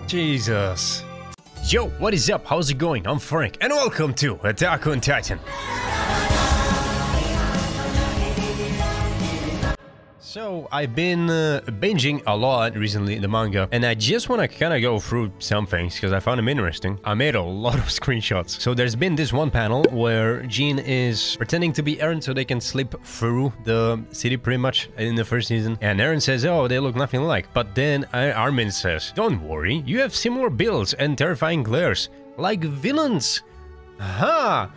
Jesus. Yo, what is up? How's it going? I'm Frank, and welcome to Attack on Titan. So, I've been binging a lot recently in the manga, and I just want to kind of go through some things because I found them interesting. I made a lot of screenshots. So there's been this one panel where Jean is pretending to be Eren so they can slip through the city pretty much in the first season. And Eren says, oh, they look nothing alike. But then Armin says, don't worry, you have similar builds and terrifying glares, like villains. Aha!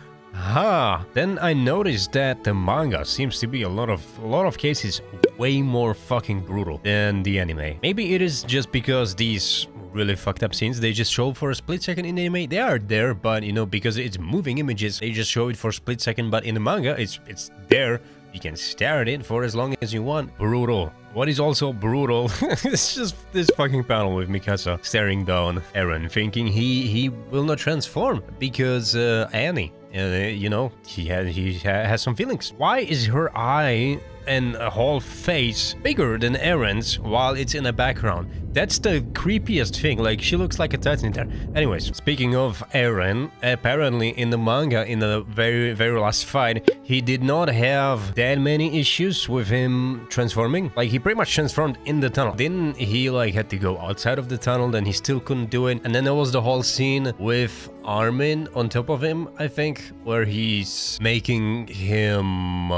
Then I noticed that the manga seems to be a lot of cases way more fucking brutal than the anime. Maybe it is just because these really fucked up scenes they just show for a split second in the anime. They are there, but you know, because it's moving images, they just show it for a split second. But in the manga, it's there. You can stare at it for as long as you want. Brutal. What is also brutal is just this fucking panel with Mikasa staring down Eren, thinking he will not transform because Annie. You know, he has some feelings. Why is her eye and a whole face bigger than Eren's while it's in the background? That's the creepiest thing. Like, she looks like a Titan there. Anyways, speaking of Eren, apparently in the manga, in the very last fight, he did not have that many issues with him transforming. Like, he pretty much transformed in the tunnel. Then he like had to go outside of the tunnel, then he still couldn't do it. And then there was the whole scene with Armin on top of him, I think, where he's making him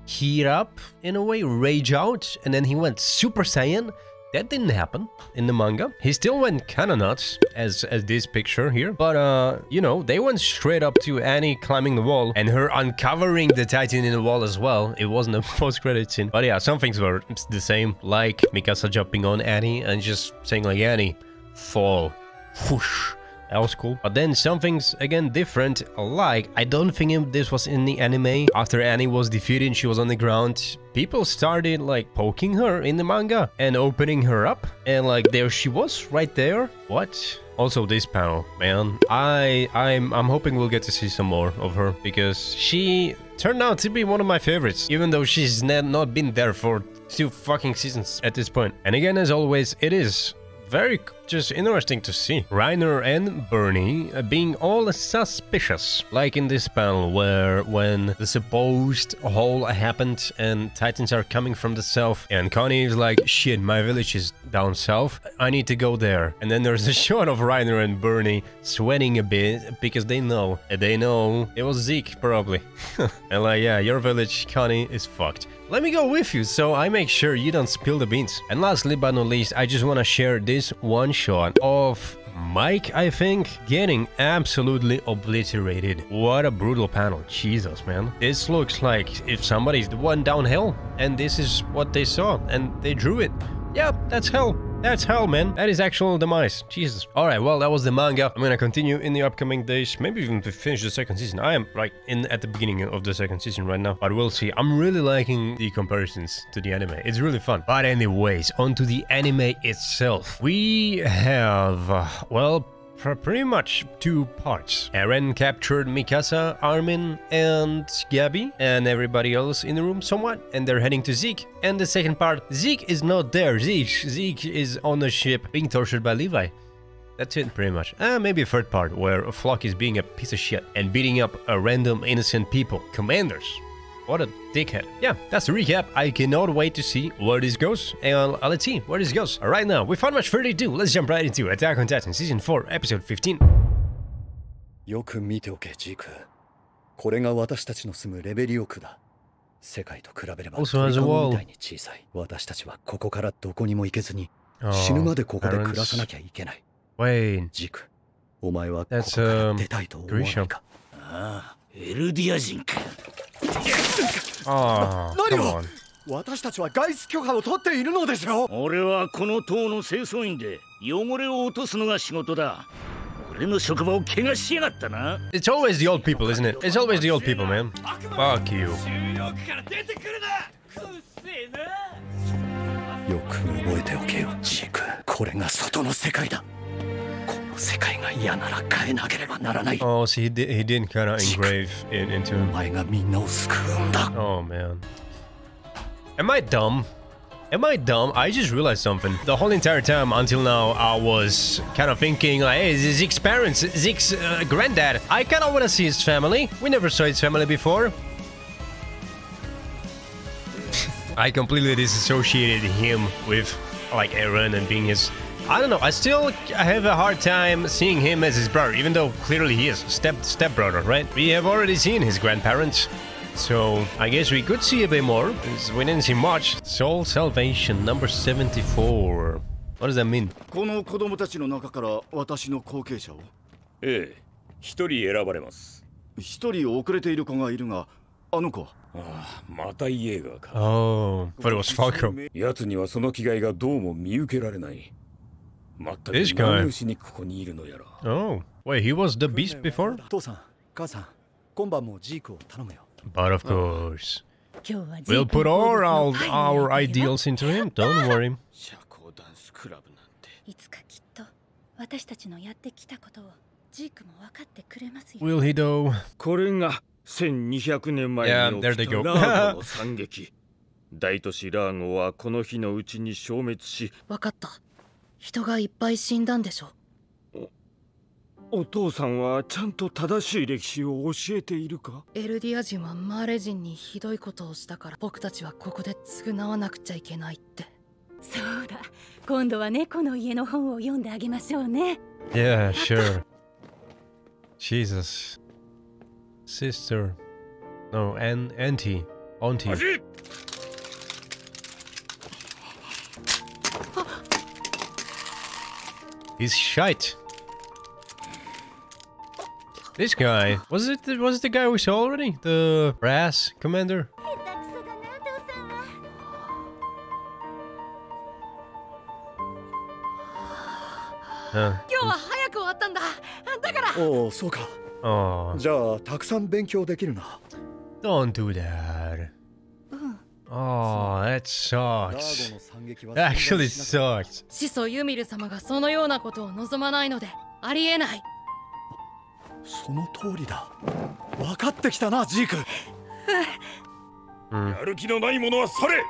heat up in a way, rage out, and then he went Super Saiyan. That didn't happen in the manga. He still went kinda nuts, as this picture here. But, you know, they went straight up to Annie climbing the wall and her uncovering the Titan in the wall as well. It wasn't a post-credit scene. But yeah, some things were the same, like Mikasa jumping on Annie and just saying like, Annie, fall. Whoosh. That was cool. But then something's again different, like I don't think this was in the anime. After Annie was defeated and she was on the ground, people started like poking her in the manga and opening her up, and like there she was right there. What? Also this panel, man, I'm hoping we'll get to see some more of her because she turned out to be one of my favorites, even though she's not been there for 2 fucking seasons at this point. And again, as always, it is very just interesting to see Reiner and Bernie being all suspicious, like in this panel where when the supposed hole happened and Titans are coming from the south and Connie is like, shit, my village is down south, I need to go there. And then there's a shot of Reiner and Bernie sweating a bit because they know it was Zeke probably. And like, yeah, your village, Connie, is fucked. Let me go with you so I make sure you don't spill the beans. And lastly but not least, I just want to share this one shot of Mike, I think, getting absolutely obliterated. What a brutal panel. Jesus, man. This looks like if somebody's the one downhill and this is what they saw and they drew it. Yeah, that's hell. That's hell, man. That is actual demise. Jesus. Alright, well, that was the manga. I'm gonna continue in the upcoming days, maybe even to finish the second season. I am like at the beginning of the second season right now, but we'll see. I'm really liking the comparisons to the anime. It's really fun. But anyways, onto the anime itself. We have, well, pretty much 2 parts. Eren captured Mikasa, Armin, and Gabi, and everybody else in the room somewhat, and they're heading to Zeke. And the second part, Zeke is not there. Zeke is on a ship being tortured by Levi. That's it, pretty much. Maybe a third part, where Flock is being a piece of shit and beating up random innocent people. Commanders. What a dickhead. Yeah, that's the recap. I cannot wait to see where this goes. And let's see where this goes. Right now, without much further ado, let's jump right into Attack on Titan Season 4, Episode 15. よく見ておけ、ジーク。これが私たちの住むレベリオ区だ。世界と比べれば鳥かごみたいに小さい。私たちはここからどこにも行けずに、死ぬまでここで暮らさなきゃいけない。ジーク、お前はここから出たいと思わないか。ああ、エルディア人か。何を？私たちは外出許可を取っているのですよ。俺はこの塔の清掃員で汚れを落とすのが仕事だ。俺の職場を怪我しやがったな。It's always the old people, isn't it? It's always the old people, man. Fuck you. よく覚えておけよ、ジーク。これが外の世界だ。この世界が嫌なら変えなければならない。Oh, so he didn't kind of engrave it into him. お前がみんなを救うんだ。Oh man. Am I dumb? Am I dumb? I just realized something. The whole entire time until now, I was kind of thinking, like, hey, Zeke's parents, Zeke's granddad. I kind of want to see his family. We never saw his family before. I completely disassociated him with, like, Eren and being his... I don't know, I still have a hard time seeing him as his brother, even though clearly he is step-brother, right? We have already seen his grandparents. So, I guess we could see a bit more, because we didn't see much. Soul Salvation, number 74. What does that mean? この子供たちの中から私の後継者を。ええ、一人選ばれます。一人遅れている子がいるが、あの子は。ああ、またイエーガーか。Oh, but it was Falco. 奴にはその気概がどうも見受けられない。まったく何をしにここにいるのやら。Oh, wait, he was the beast before? 父さん、母さん、今晩もジークを頼むよ。But of course. We'll put all our ideals into him, don't worry. 社交ダンスクラブなんて。いつかきっと私たちのやってきたことをジークも分かってくれますよ。Will he though? これが1200年前に起きたラーゴの惨劇。大都市ラーゴはこの日のうちに消滅し。分かった。人がいっぱい死んだんでしょ。お父さんはちゃんと正しい歴史を教えているか？エルディア人はマーレ人にひどいことをしたから僕たちはここで償わなくちゃいけないって。そうだ。今度は猫の家の本を読んであげましょうね。Yeah, sure. Jesus. Sister. No, auntie. Auntie. He's shite. This guy was it the guy we saw already? The brass commander?今日は早く終わったんだ。だから。おお、そうか。Oh. じゃあたくさん勉強できるな。Don't do that. Oh, that sucks. Actually sucks. 始祖ユミル様がそのようなことを望まないのでありえない。その通りだ。分かってきたな、ジーク。やる気のない者は去れ。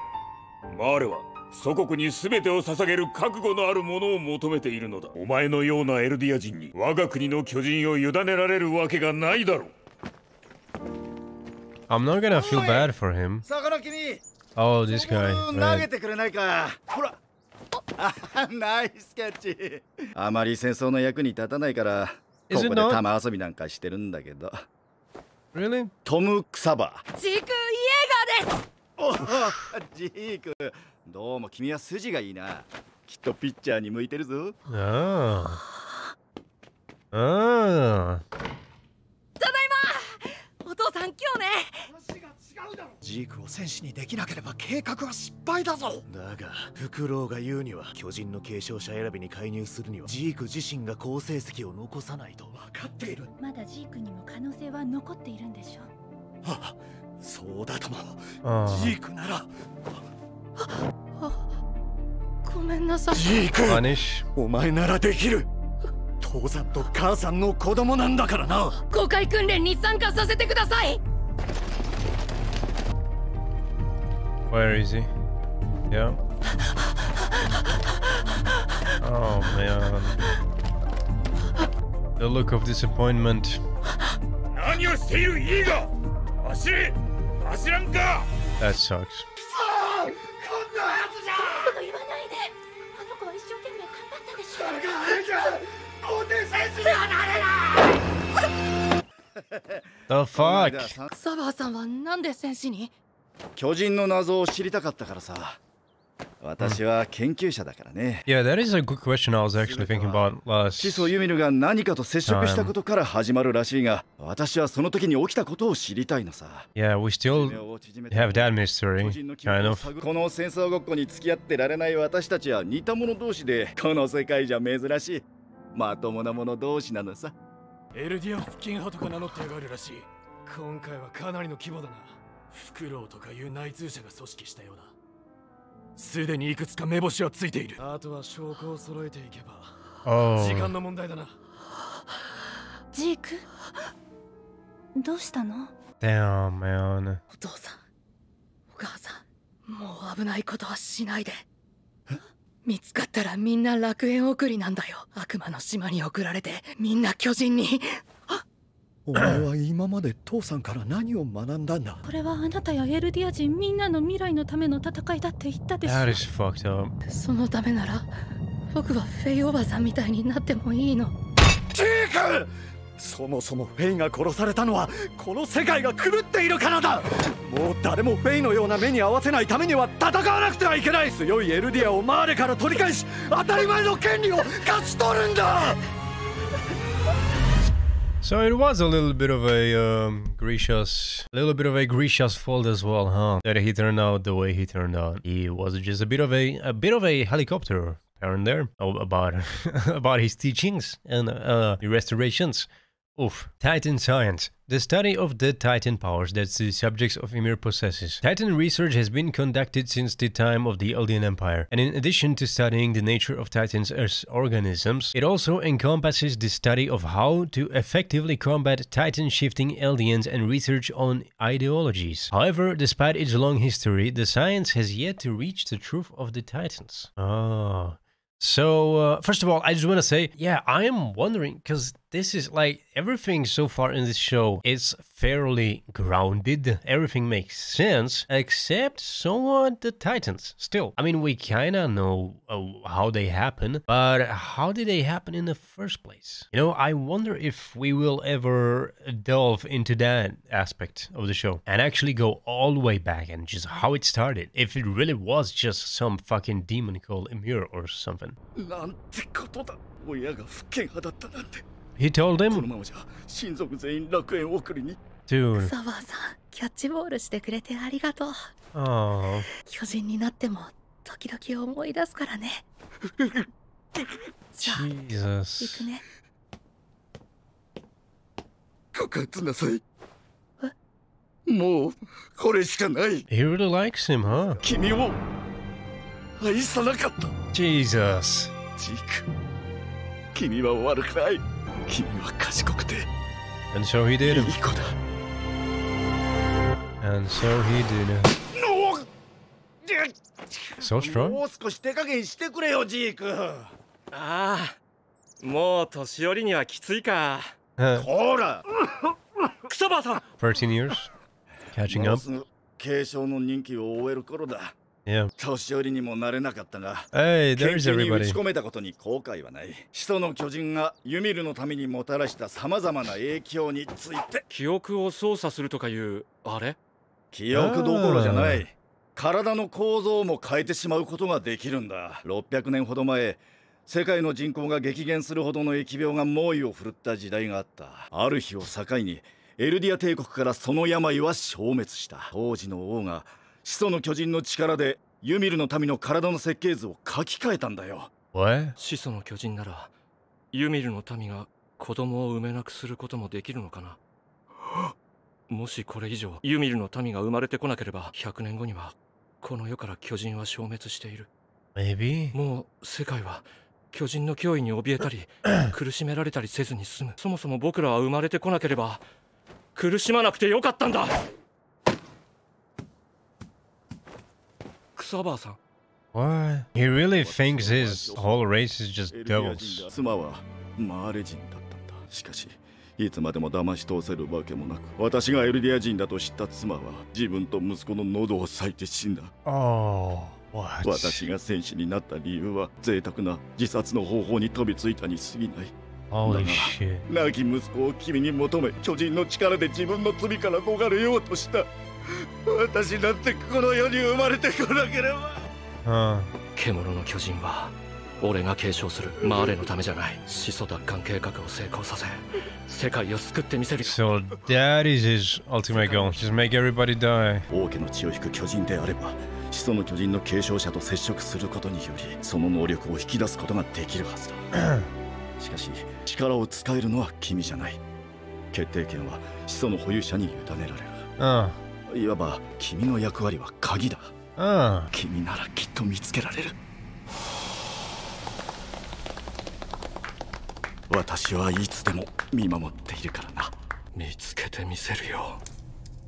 マーレは祖国に全てを捧げる覚悟のある者を求めているのだ。お前のようなエルディア人に我が国の巨人を委ねられるわけがないだろう。I'm not gonna feel bad for him. Oh, this guy. 投げてくれないか。ほら。ナイスキャッチ。あまり戦争の役に立たないから、ここで玉遊びなんかしてるんだけど。Really? トム・クサバ。ジーク・イエーガーです。おお、ジーク。どうも君は筋がいいな。きっとピッチャーに向いてるぞ。ああ。ああ。ただいま。お父さん、今日ね。ジークを戦士にできなければ計画は失敗だぞ。だがフクロウが言うには巨人の継承者選びに介入するにはジーク自身が好成績を残さないと。分かっている。まだジークにも可能性は残っているんでしょ。ああ、そうだとも。ジークなら。ごめんなさい。ジーク、お前ならできる。父さんと母さんの子供なんだからな。公開訓練に参加させてください。Where is he? Yeah. Oh man. The look of disappointment. 何をしているイーガー。走れ。走らんか。That sucks. こんなやつじゃ。言わないで。あの子は一生懸命頑張ったでしょ。到底戦士にはなれない。The fuck? サバーさんはなんで戦士に？巨人の謎を知りたかったからさ。私は研究者だからね。Yeah, that is a good question. I was actually thinking about last. 始祖ユミルが何かと接触したことから始まるらしいが、私はその時に起きたことを知りたいのさ。Yeah, we still have that mystery, kind of. この戦争ごっこに付き合ってられない私たちは似た者同士で、この世界じゃ珍しいまともな者同士なのさ。エルディア付近派とか名乗ってやがるらしい。今回はかなりの規模だな。フクロウとかいう内通者が組織したようだ。すでにいくつか目星はついている。あとは証拠を揃えていけば時間の問題だな。ジーク、どうしたの？ Damn, man. お父さん、お母さん、もう危ないことはしないで。見つかったらみんな楽園送りなんだよ。悪魔の島に送られてみんな巨人に。お前は今まで父さんから何を学んだんだ？これはあなたやエルディア人みんなの未来のための戦いだって言ったでしょ。 That is fucked up. そのためなら僕はフェイおばさんみたいになってもいいの。ジーク！そもそもフェイが殺されたのはこの世界が狂っているからだ。もう誰もフェイのような目に合わせないためには戦わなくてはいけない。強いエルディアをマーレから取り返し、当たり前の権利を勝ち取るんだ。So it was a little bit of a Grisha's fault as well, huh? That he turned out the way he turned out. He was just a bit of a helicopter parent there about about his teachings and restorations. Oof. Titan science. The study of dead Titan powers that the subjects of Ymir possesses. Titan research has been conducted since the time of the Eldian Empire, and in addition to studying the nature of Titans as organisms, it also encompasses the study of how to effectively combat Titan-shifting Eldians and research on ideologies. However, despite its long history, the science has yet to reach the truth of the Titans. So, first of all, I just want to say, yeah, I am wondering, because this is like, everything so far in this show is fairly grounded. Everything makes sense, except somewhat the Titans. Still, I mean, we kind of know how they happen, but how did they happen in the first place? You know, I wonder if we will ever delve into that aspect of the show and actually go all the way back and just how it started. If it really was just some fucking demon called Ymir or something. He told him, dude. サバーさん、キャッチボールしてくれてありがとう。 Oh. 巨人になっても時々思い出すからね。じゃあ、行 Jesus. くね。告発なさい。もうこれしかない。 He really likes him, huh? 君を愛さなかった。 Jesus. ジーク、君は悪くない。君は賢くて And so he did. いい子だ。 And so he did. So strong. もう少し手加減してくれよ、ジーク。ああ、もう年寄りにはきついか。ほら、クソバーさん。13 years. Catching もう up. すぐ継承の任期を終える頃だ。Yeah. 年寄りにもなれなかったが、 Hey, 研 there's 究に打 everybody. ち込めたことに後悔はない。始祖の巨人がユミルのためにもたらしたさまざまな影響について。記憶を操作するとかいうあれ？記憶どころじゃない。体の構造も変えてしまうことができるんだ。600年ほど前、世界の人口が激減するほどの疫病が猛威を振るった時代があった。ある日を境にエルディア帝国からその病は消滅した。当時の王が始祖の巨人の力でユミルの民の体の設計図を書き換えたんだよ。 What? 始祖の巨人ならユミルの民が子供を産めなくすることもできるのかな。もしこれ以上ユミルの民が生まれてこなければ100年後にはこの世から巨人は消滅している。 Maybe. もう世界は巨人の脅威に怯えたり苦しめられたりせずに済む。そもそも僕らは生まれてこなければ苦しまなくてよかったんだ。クサバーさん。 What? He really thinks his whole race is just エルディア devils. 人だ。妻はマーレ人だったんだ。しかしいつまでも騙し通せるわけもなく、私がエルディア人だと知った妻は自分と息子の喉を裂いて死んだ。 Oh, what? 私が戦士になった理由は贅沢な自殺の方法に飛びついたに過ぎない。 Holy shit. 亡き息子を君に求め、巨人の力で自分の罪から逃れようとした。私なんてこの世に生まれてこなければ。 Huh. 獣の巨人は俺が継承するマーレのためじゃない。始祖奪還計画を成功させ世界を救ってみせる。 So that is his ultimate goal. Just make everybody die. 王家の血を引く巨人であれば、始祖の巨人の継承者と接触することによりその能力を引き出すことができるはずだ。しかし力を使えるのは君じゃない。決定権は始祖の保有者に委ねられる。いわば君の役割は鍵だ。君ならきっと見つけられる。私はいつでも見守っているからな。見つけてみせるよ、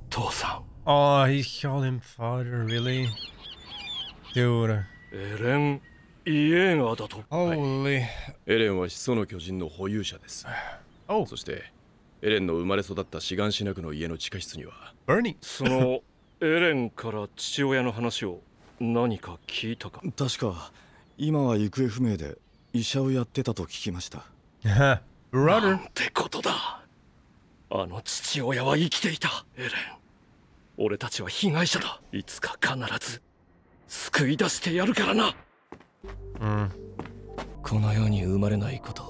父さん。 Oh, he called him father, really? Dude. エレン・イエーガーだと。 Holy. エレンは始祖の巨人の保有者です。Oh. そしてエレンの生まれ育ったシガンシナクの家の地下室には Bernie. そのエレンから父親の話を何か聞いたか。確か今は行方不明で医者をやってたと聞きました。Brother. なんてことだ。あの父親は生きていた。エレン、俺たちは被害者だ。いつか必ず救い出してやるからな。この世に生まれないこと、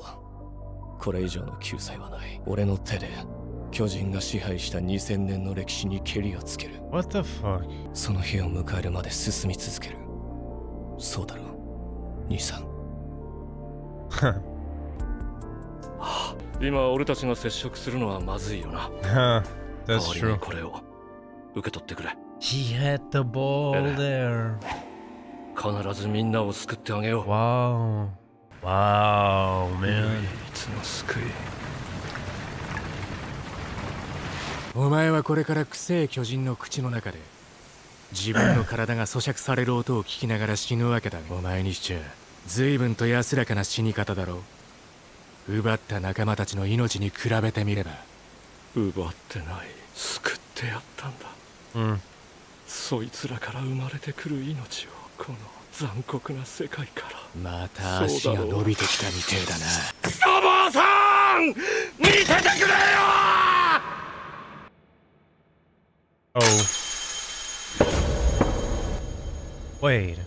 これ以上の救済はない。俺の手で巨人が支配した2000年の歴史にケリをつける。 What the fuck? その日を迎えるまで進み続ける。そうだろう、兄さん。今俺たちが接触するのはまずいよな。That's 代わり true. にこれを受け取ってくれ。 He had the ball there. 必ずみんなを救ってあげよう。 Wow. Wow, man. いつの救い。お前はこれからくせえ巨人の口の中で自分の体が咀嚼される音を聞きながら死ぬわけだ。お前にしちゃ随分と安らかな死に方だろう。奪った仲間たちの命に比べてみれば。奪ってない、救ってやったんだ。そいつらから生まれてくる命をこの残酷な世界から。また足が伸びてきたみてえだな。クソ坊さん、見ててくれよ。Oh. Wait.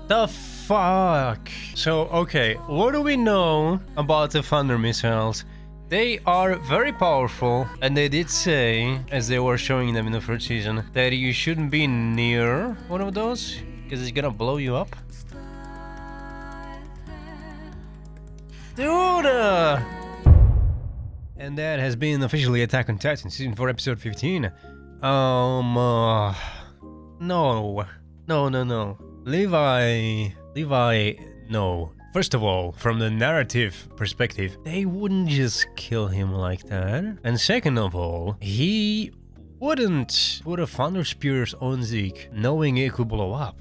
The fuck? So, okay, what do we know about the Thunder missiles? They are very powerful, and they did say, as they were showing them in the first season, that you shouldn't be near one of those, because it's gonna blow you up. Dude! And that has been officially Attack on Titan, Season 4, Episode 15. No. No. Levi, no. First of all, from the narrative perspective, they wouldn't just kill him like that. And second of all, he wouldn't put a Thunder Spears on Zeke knowing it could blow up,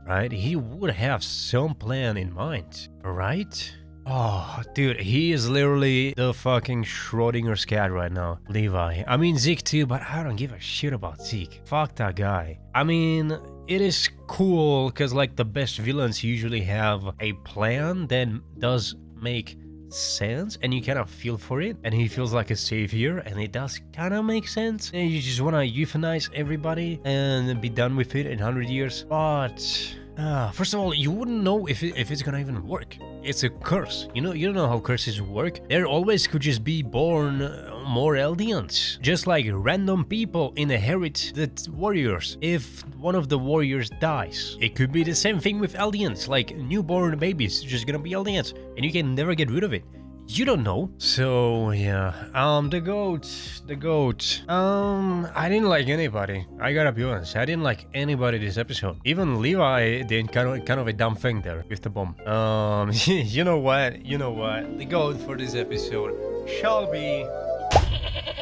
right? He would have some plan in mind, right? Oh, dude, he is literally the fucking Schrodinger's cat right now, Levi. I mean, Zeke too, but I don't give a shit about Zeke. Fuck that guy. I mean, it is cool because, like, the best villains usually have a plan that does make sense and you kind of feel for it, and he feels like a savior and it does kind of make sense, and you just want to euthanize everybody and be done with it in 100 years. But first of all, you wouldn't know if it's gonna even work. It's a curse. You don't know how curses work. There always could just be born more Eldians. Just like random people inherit the warriors. If one of the warriors dies, it could be the same thing with Eldians. Like newborn babies just gonna be Eldians, and you can never get rid of it. You don't know. So yeah, the goat. I didn't like anybody. I gotta be honest. I didn't like anybody this episode. Even Levi did kind of a dumb thing there with the bomb. You know what? The goat for this episode shall be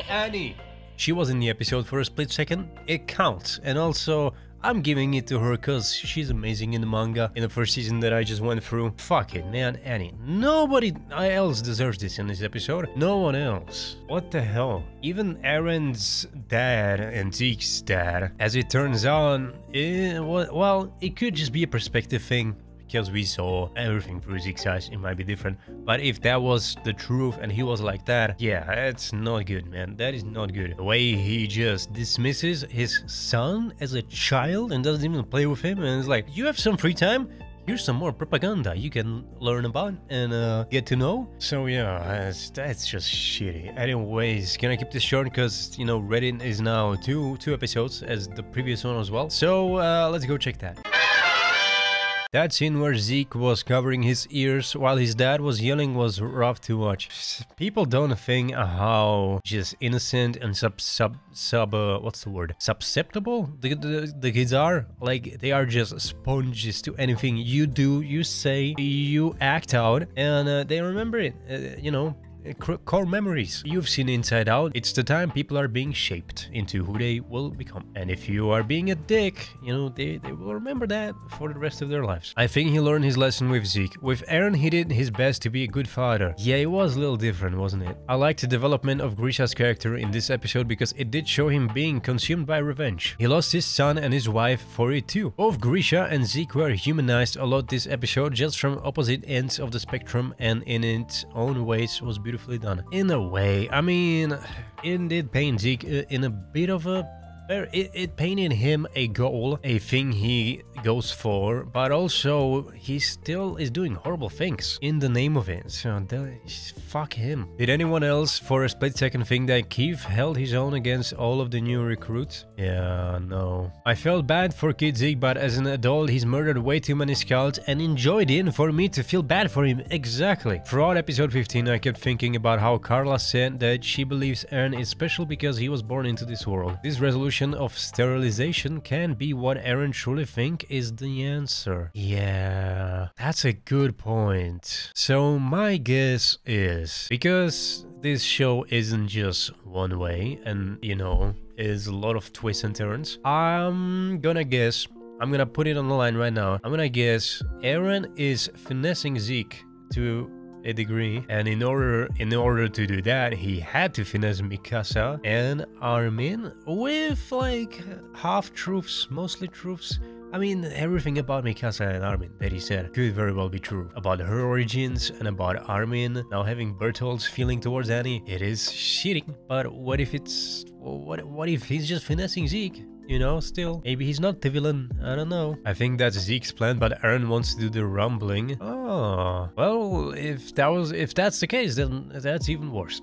Annie. She was in the episode for a split second. It counts, and also I'm giving it to her because she's amazing in the manga in the first season that I just went through. Fuck it, man, Annie. Nobody else deserves this in this episode. No one else. What the hell? Even Aaron's dad and Zeke's dad, as it turns out, well, it could just be a perspective thing. Because we saw everything through Zeke's eyes, it might be different. But if that was the truth and he was like that, yeah, it's not good, man. That is not good. The way he just dismisses his son as a child and doesn't even play with him, and it's like, you have some free time? Here's some more propaganda you can learn about and get to know. So yeah, that's just shitty. Anyways, gonna keep this short because, you know, Reddit is now two episodes as the previous one as well. So let's go check that. That scene where Zeke was covering his ears while his dad was yelling was rough to watch. People don't think how just innocent and what's the word? Susceptible the kids are. Like, they are just sponges to anything you do, you say, you act out, and they remember it, you know. Core memories. You've seen Inside Out. It's the time people are being shaped into who they will become. And if you are being a dick, you know, they will remember that for the rest of their lives. I think he learned his lesson with Zeke. With Eren, he did his best to be a good father. Yeah, it was a little different, wasn't it? I liked the development of Grisha's character in this episode because it did show him being consumed by revenge. He lost his son and his wife for it too. Both Grisha and Zeke were humanized a lot this episode, just from opposite ends of the spectrum, and in its own ways was beautifully done. In a way, I mean, it did paint Zeke in a bit of a... It painted him a goal, a thing he goes for, but also he still is doing horrible things in the name of it, so fuck him. Did anyone else for a split second think that Keith held his own against all of the new recruits? Yeah, no. I felt bad for Kid Zeke, but as an adult he's murdered way too many scouts and enjoyed it for me to feel bad for him. Exactly. Throughout episode 15 I kept thinking about how Carla said that she believes Eren is special because he was born into this world. This resolution of sterilization can be what Eren truly think is the answer. Yeah, that's a good point. So my guess is, because this show isn't just one way and, you know, is a lot of twists and turns, I'm gonna guess, I'm gonna put it on the line right now, I'm gonna guess Eren is finessing Zeke to a degree, and in order to do that he had to finesse Mikasa and Armin with like half truths, mostly truths. I mean, everything about Mikasa and Armin that he said could very well be true. About her origins and about Armin now having Bertholdt's feeling towards Annie. It is shitting, but what if it's... what if he's just finessing Zeke? You know, still, maybe he's not the villain, I don't know. I think that's Zeke's plan, but Eren wants to do the rumbling. Oh, well, if that's the case, then that's even worse.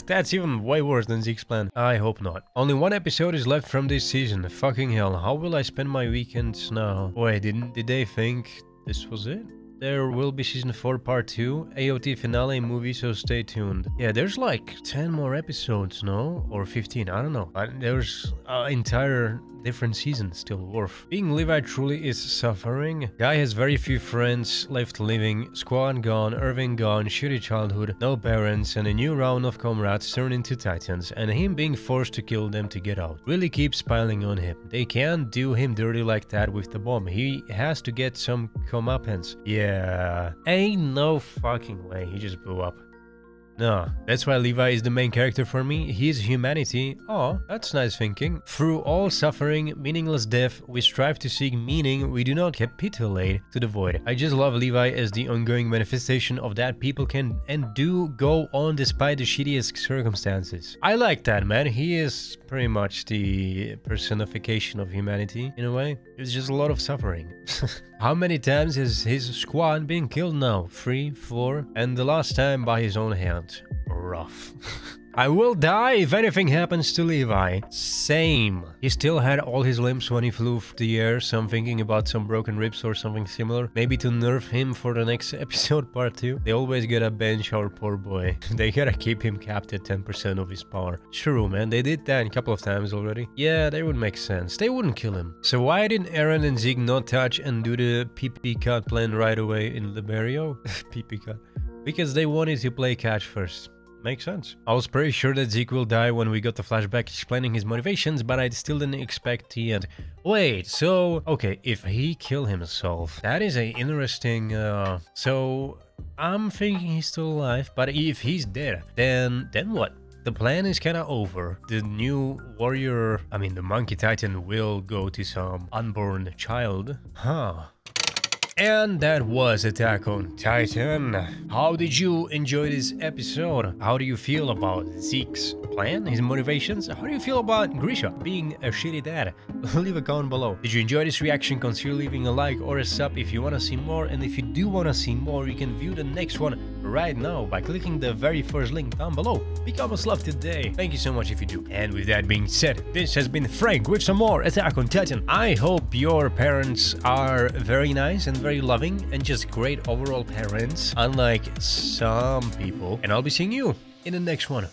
That's even way worse than Zeke's plan. I hope not. Only one episode is left from this season. Fucking hell, how will I spend my weekends now? Wait, did they think this was it? There will be season 4 part 2, AOT finale movie, so stay tuned. Yeah, there's like 10 more episodes, no? Or 15, I don't know. But there's an entire different season still worth. Being Levi truly is suffering. Guy has very few friends left living, squad gone, Irving gone, shitty childhood, no parents, and a new round of comrades turned into titans, and him being forced to kill them to get out. Really keeps piling on him. They can't do him dirty like that with the bomb. He has to get some comeuppance. Yeah, ain't no fucking way he just blew up. No, that's why Levi is the main character for me. He is humanity. Oh, that's nice thinking. Through all suffering, meaningless death, we strive to seek meaning. We do not capitulate to the void. I just love Levi as the ongoing manifestation of that people can and do go on despite the shittiest circumstances. I like that, man. He is pretty much the personification of humanity in a way. It's just a lot of suffering. How many times has his squad been killed now? 3, 4, and the last time by his own hand. Rough. I will die if anything happens to Levi. Same. He still had all his limbs when he flew through the air, so I'm thinking about some broken ribs or something similar. Maybe to nerf him for the next episode part 2. They always gotta bench our poor boy. They gotta keep him capped at 10% of his power. True, man, they did that a couple of times already. Yeah, that would make sense. They wouldn't kill him. So why didn't Eren and Zeke not touch and do the PP cut plan right away in Liberio? PP cut. Because they wanted to play catch first. Makes sense. I was pretty sure that Zeke will die when we got the flashback explaining his motivations, but I still didn't expect the end. Wait, so... okay, if he killed himself, that is a interesting... so... I'm thinking he's still alive, but if he's dead, then what? The plan is kinda over. The new warrior... I mean, the Monkey Titan will go to some unborn child. Huh. And that was Attack on Titan. How did you enjoy this episode? How do you feel about Zeke's plan, his motivations? How do you feel about Grisha being a shitty dad? Leave a comment below. Did you enjoy this reaction? Consider leaving a like or a sub if you want to see more. And if you do want to see more, you can view the next one right now by clicking the very first link down below. Become a slave today. Thank you so much if you do. And with that being said, this has been Frank with some more Attack on Titan. I hope your parents are very nice and very loving and just great overall parents, unlike some people. And I'll be seeing you in the next one.